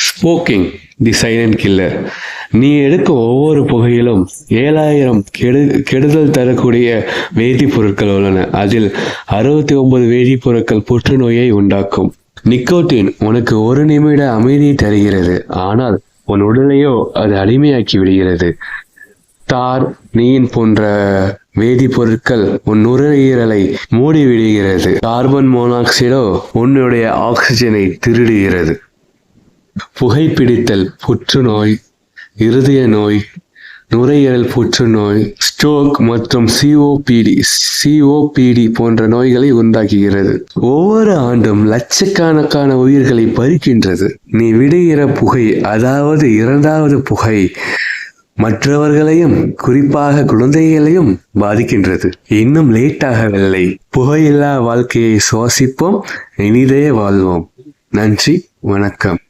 Smoking தி silent killer. நீ எடுக்கும் ஒவ்வொரு புகையிலும் 7000 கெடுதல் தரக்கூடிய வேதிப்பொருட்கள் உள்ளன. அதில் 69 வேதிப்பொருட்கள் புற்றுநோயை உண்டாக்கும். நிக்கோட்டின் உனக்கு 1 நிமிட அமைதியை தருகிறது, ஆனால் உன் உடலையோ அது அடிமையாக்கி விடுகிறது. தார், நீன் போன்ற வேதிப்பொருட்கள் உன் நுரையீரலை மூடிவிடுகிறது. கார்பன் மோனாக்சைடோ உன்னுடைய ஆக்சிஜனை திருடுகிறது. புகைப்பிடித்தல் புற்றுநோய், இருதய நோய், நுரையீரல் புற்றுநோய், ஸ்ட்ரோக் மற்றும் சிஓபிடி போன்ற நோய்களை உண்டாக்குகிறது. ஒவ்வொரு ஆண்டும் லட்சக்கணக்கான உயிர்களை பறிக்கின்றது. நீ விடுகிற புகை, அதாவது 2வது புகை, மற்றவர்களையும் குறிப்பாக குழந்தைகளையும் பாதிக்கின்றது. இன்னும் லேட் ஆகவில்லை. புகையில்லா வாழ்க்கையை சுவாசிப்போம், இனிதே வாழ்வோம். நன்றி, வணக்கம்.